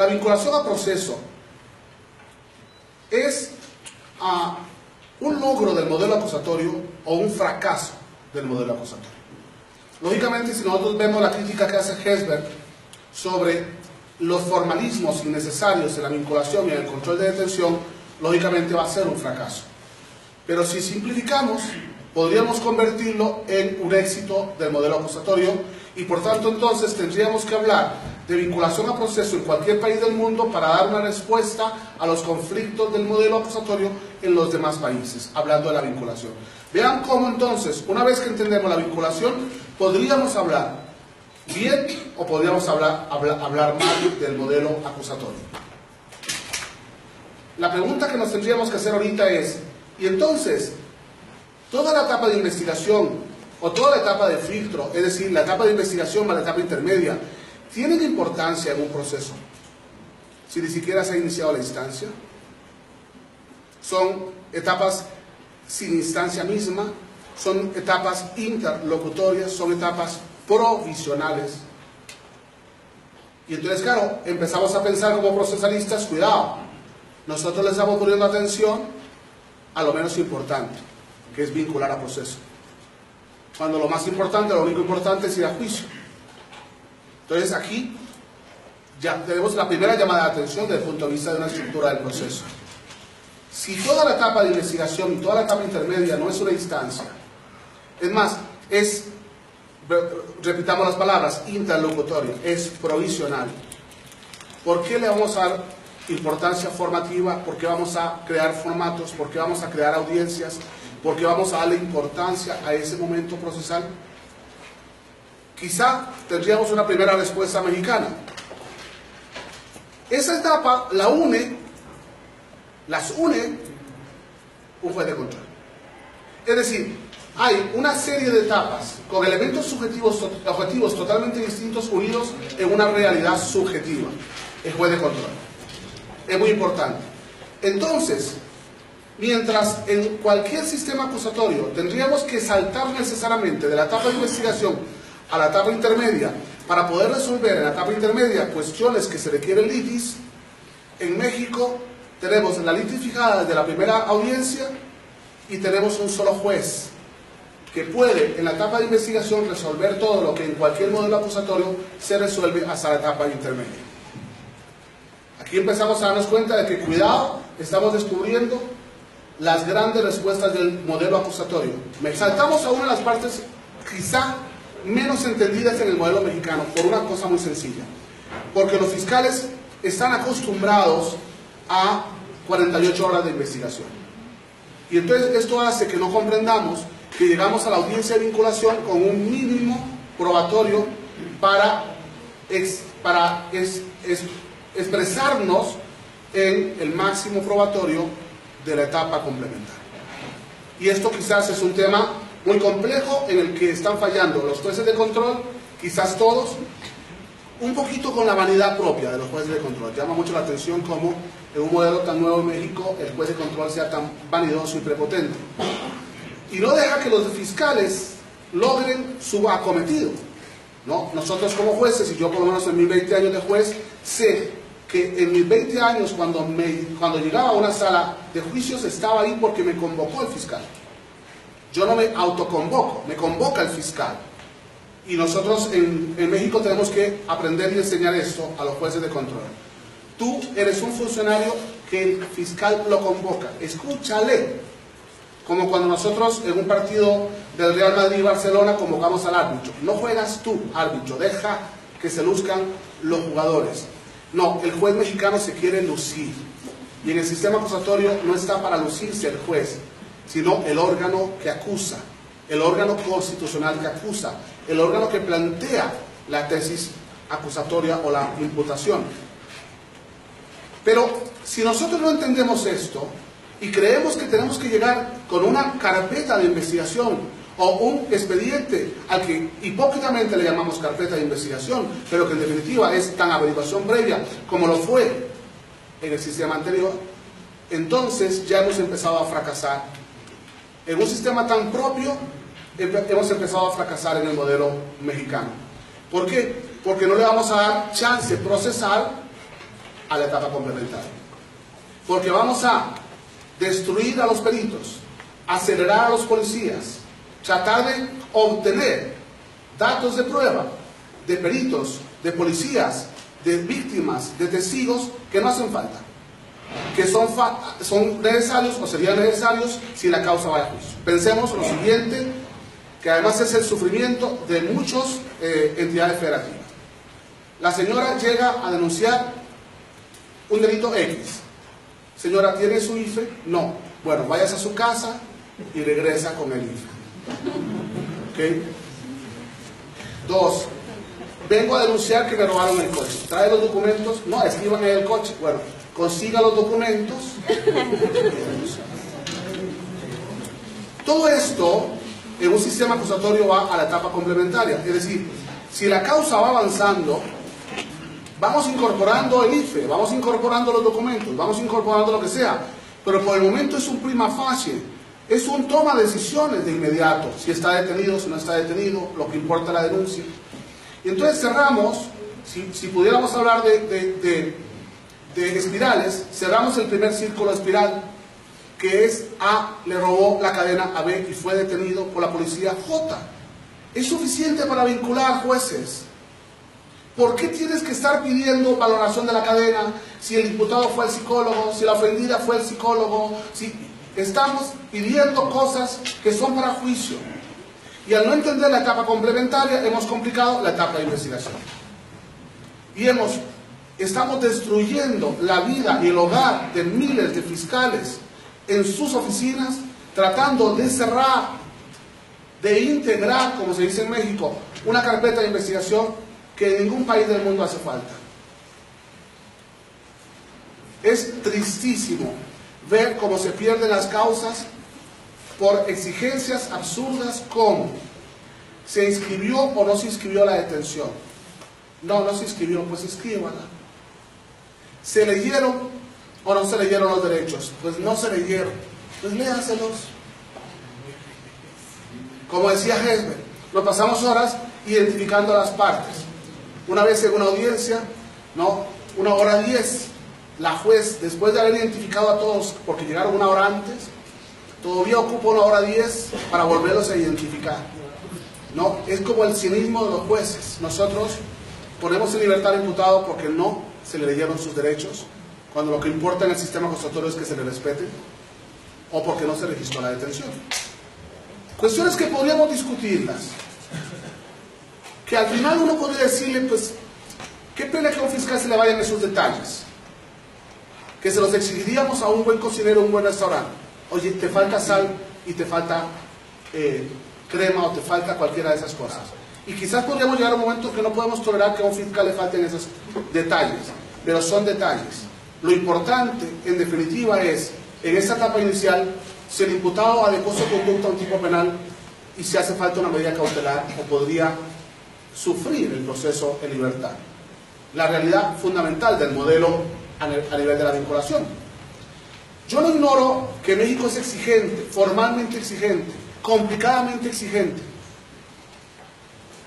La vinculación a proceso es un logro del modelo acusatorio o un fracaso del modelo acusatorio. Lógicamente, si nosotros vemos la crítica que hace Herzberg sobre los formalismos innecesarios en la vinculación y en el control de detención, lógicamente va a ser un fracaso. Pero si simplificamos, podríamos convertirlo en un éxito del modelo acusatorio y por tanto entonces tendríamos que hablar de vinculación a proceso en cualquier país del mundo para dar una respuesta a los conflictos del modelo acusatorio en los demás países, hablando de la vinculación. Vean cómo entonces, una vez que entendemos la vinculación, podríamos hablar bien o podríamos hablar mal del modelo acusatorio. La pregunta que nos tendríamos que hacer ahorita es, y entonces, toda la etapa de investigación o toda la etapa de filtro, es decir, la etapa de investigación más la etapa intermedia, ¿tienen importancia en un proceso si ni siquiera se ha iniciado la instancia? ¿Son etapas sin instancia misma? ¿Son etapas interlocutorias? ¿Son etapas provisionales? Y entonces, claro, empezamos a pensar como procesalistas, cuidado, nosotros les estamos poniendo atención a lo menos importante, que es vincular a proceso. Cuando lo más importante, lo único importante es ir a juicio. Entonces aquí ya tenemos la primera llamada de atención desde el punto de vista de una estructura del proceso. Si toda la etapa de investigación y toda la etapa intermedia no es una instancia, es más, repitamos las palabras, interlocutorio, es provisional, ¿por qué le vamos a dar importancia formativa? ¿Por qué vamos a crear formatos? ¿Por qué vamos a crear audiencias? ¿Por qué vamos a darle importancia a ese momento procesal? Quizá tendríamos una primera respuesta mexicana. Esa etapa las une un juez de control. Es decir, hay una serie de etapas con elementos objetivos totalmente distintos unidos en una realidad subjetiva, el juez de control. Es muy importante. Entonces, mientras en cualquier sistema acusatorio tendríamos que saltar necesariamente de la etapa de investigación a la etapa intermedia para poder resolver en la etapa intermedia cuestiones que se requieren litis, en México tenemos la litis fijada desde la primera audiencia y tenemos un solo juez que puede en la etapa de investigación resolver todo lo que en cualquier modelo acusatorio se resuelve hasta la etapa intermedia. Aquí empezamos a darnos cuenta de que, cuidado, estamos descubriendo las grandes respuestas del modelo acusatorio. Saltamos a una de las partes quizá menos entendidas en el modelo mexicano por una cosa muy sencilla, porque los fiscales están acostumbrados a 48 horas de investigación y entonces esto hace que no comprendamos que llegamos a la audiencia de vinculación con un mínimo probatorio para expresarnos en el máximo probatorio de la etapa complementaria. Y esto quizás es un tema muy complejo en el que están fallando los jueces de control, quizás todos, un poquito con la vanidad propia de los jueces de control. Llama mucho la atención cómo en un modelo tan nuevo en México el juez de control sea tan vanidoso y prepotente. Y no deja que los fiscales logren su acometido, ¿no? Nosotros como jueces, y yo por lo menos en mis 20 años de juez, sé que en mis 20 años cuando llegaba a una sala de juicios estaba ahí porque me convocó el fiscal. Yo no me autoconvoco, me convoca el fiscal. Y nosotros en México tenemos que aprender y enseñar esto a los jueces de control. Tú eres un funcionario que el fiscal lo convoca, escúchale. Como cuando nosotros en un partido del Real Madrid y Barcelona convocamos al árbitro. No juegas tú, árbitro, deja que se luzcan los jugadores. No, el juez mexicano se quiere lucir. Y en el sistema acusatorio no está para lucirse el juez, sino el órgano que acusa, el órgano constitucional que acusa, el órgano que plantea la tesis acusatoria o la imputación. Pero si nosotros no entendemos esto y creemos que tenemos que llegar con una carpeta de investigación o un expediente al que hipócritamente le llamamos carpeta de investigación, pero que en definitiva es tan averiguación previa como lo fue en el sistema anterior, entonces ya hemos empezado a fracasar. En un sistema tan propio, hemos empezado a fracasar en el modelo mexicano. ¿Por qué? Porque no le vamos a dar chance procesal a la etapa complementaria. Porque vamos a destruir a los peritos, acelerar a los policías, tratar de obtener datos de prueba de peritos, de policías, de víctimas, de testigos que no hacen falta, que son necesarios o serían necesarios si la causa va a juicio. Pensemos lo siguiente, que además es el sufrimiento de muchas entidades federativas. La señora llega a denunciar un delito X. Señora, ¿tiene su IFE? No. Bueno, váyase a su casa y regresa con el IFE. ¿Ok? 2. Vengo a denunciar que me robaron el coche. ¿Trae los documentos? No, escriban en el coche. Bueno, consiga los documentos. Todo esto en un sistema acusatorio va a la etapa complementaria. Es decir, si la causa va avanzando, vamos incorporando el IFE, vamos incorporando los documentos, vamos incorporando lo que sea, pero por el momento es un prima facie, es un toma de decisiones de inmediato, si está detenido, si no está detenido, lo que importa es la denuncia. Y entonces cerramos, si pudiéramos hablar de espirales, cerramos el primer círculo espiral, que es A le robó la cadena a B y fue detenido por la policía J. Es suficiente para vincular, jueces. ¿Por qué tienes que estar pidiendo valoración de la cadena si el imputado fue el psicólogo, si la ofendida fue el psicólogo? Si estamos pidiendo cosas que son para juicio. Y al no entender la etapa complementaria, hemos complicado la etapa de investigación. Y estamos destruyendo la vida y el hogar de miles de fiscales en sus oficinas, tratando de cerrar, de integrar, como se dice en México, una carpeta de investigación que en ningún país del mundo hace falta. Es tristísimo ver cómo se pierden las causas por exigencias absurdas como ¿se inscribió o no se inscribió la detención? No, no se inscribió, pues inscríbala. ¿Se leyeron o no se leyeron los derechos? Pues no se leyeron, pues léanselos. Como decía Hesber, nos pasamos horas identificando las partes. Una vez en una audiencia, no, 1:10, la juez, después de haber identificado a todos, porque llegaron 1 hora antes, todavía ocupa 1:10 para volverlos a identificar. No, es como el cinismo de los jueces. Nosotros ponemos en libertad al imputado porque no se le leyeron sus derechos, cuando lo que importa en el sistema acusatorio es que se le respete, o porque no se registró la detención. Cuestiones que podríamos discutirlas, que al final uno podría decirle, pues, qué pena que a un fiscal se le vayan esos detalles, que se los exigiríamos a un buen cocinero, un buen restaurante. Oye, te falta sal y te falta crema o te falta cualquiera de esas cosas. Y quizás podríamos llegar a un momento que no podemos tolerar que a un fiscal le falten esos detalles, pero son detalles. Lo importante, en definitiva, es, en esta etapa inicial, si el imputado adecuó su conducta a un tipo penal y si hace falta una medida cautelar o podría sufrir el proceso en libertad. La realidad fundamental del modelo a nivel de la vinculación. Yo no ignoro que México es exigente, formalmente exigente, complicadamente exigente.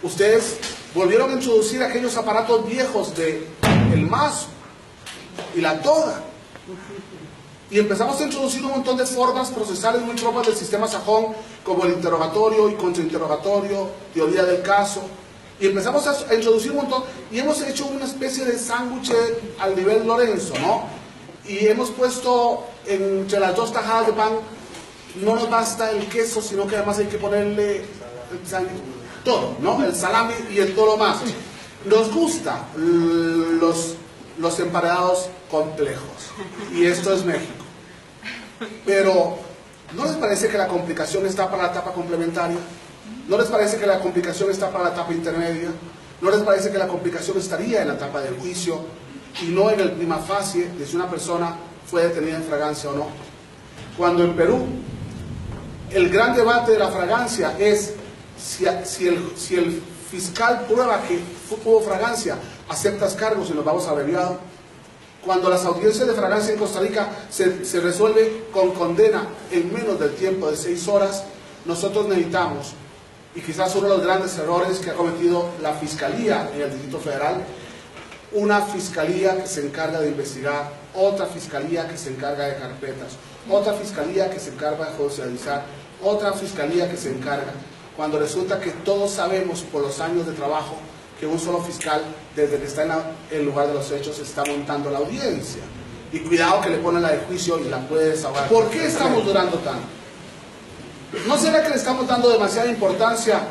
Ustedes volvieron a introducir aquellos aparatos viejos de el mazo y la toga. Y empezamos a introducir un montón de formas procesales muy propias del sistema sajón, como el interrogatorio y contrainterrogatorio, teoría del caso. Y empezamos a introducir un montón, y hemos hecho una especie de sándwich al nivel Lorenzo, ¿no? Y hemos puesto entre las 2 tajadas de pan, no nos basta el queso, sino que además hay que ponerle todo, ¿no? El salami y el todo lo más. Nos gusta los emparedados complejos, y esto es México. Pero, ¿no les parece que la complicación está para la etapa complementaria? ¿No les parece que la complicación está para la etapa intermedia? ¿No les parece que la complicación estaría en la etapa del juicio y no en el prima facie de si una persona fue detenida en fragancia o no? Cuando en Perú el gran debate de la fragancia es si el fiscal prueba que hubo fragancia, aceptas cargos y nos vamos abreviado. Cuando las audiencias de fragancia en Costa Rica se resuelve con condena en menos del tiempo de 6 horas, nosotros necesitamos, y quizás uno de los grandes errores que ha cometido la Fiscalía en el Distrito Federal, una fiscalía que se encarga de investigar, otra fiscalía que se encarga de carpetas, otra fiscalía que se encarga de judicializar, otra fiscalía que se encarga, cuando resulta que todos sabemos por los años de trabajo que un solo fiscal, desde que está en el lugar de los hechos, está montando la audiencia. Y cuidado que le ponen la de juicio y la puede desahogar. ¿Por qué estamos durando tanto? ¿No será que le estamos dando demasiada importancia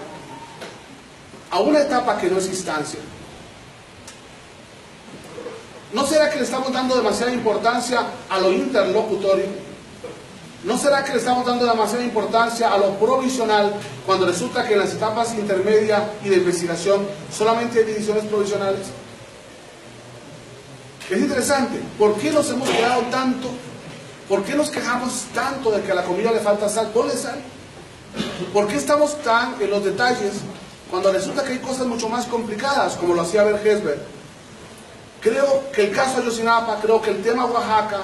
a una etapa que no es instancia? ¿No será que le estamos dando demasiada importancia a lo interlocutorio? ¿No será que le estamos dando demasiada importancia a lo provisional cuando resulta que en las etapas intermedia y de investigación solamente hay decisiones provisionales? Es interesante. ¿Por qué nos hemos quedado tanto? ¿Por qué nos quejamos tanto de que a la comida le falta sal? Ponle sal. ¿Por qué estamos tan en los detalles cuando resulta que hay cosas mucho más complicadas, como lo hacía Bergesberg? Creo que el caso Ayotzinapa, creo que el tema Oaxaca,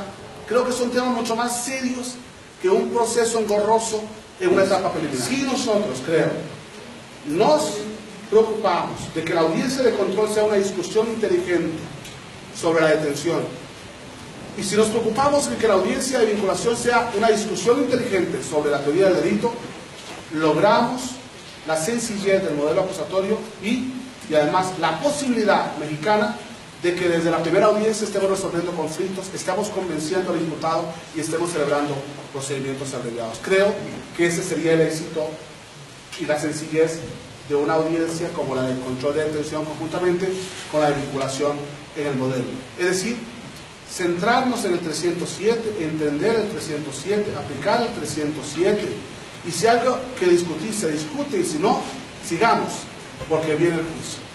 creo que son temas mucho más serios que un proceso engorroso en una etapa preliminar. Si nosotros, creo, nos preocupamos de que la audiencia de control sea una discusión inteligente sobre la detención, y si nos preocupamos de que la audiencia de vinculación sea una discusión inteligente sobre la teoría del delito, logramos la sencillez del modelo acusatorio y además la posibilidad mexicana de que desde la primera audiencia estemos resolviendo conflictos, estamos convenciendo al imputado y estemos celebrando procedimientos abreviados. Creo que ese sería el éxito y la sencillez de una audiencia como la del control de detención conjuntamente con la de vinculación en el modelo. Es decir, centrarnos en el 307, entender el 307, aplicar el 307, y si hay algo que discutir, se discute, y si no, sigamos, porque viene el juicio.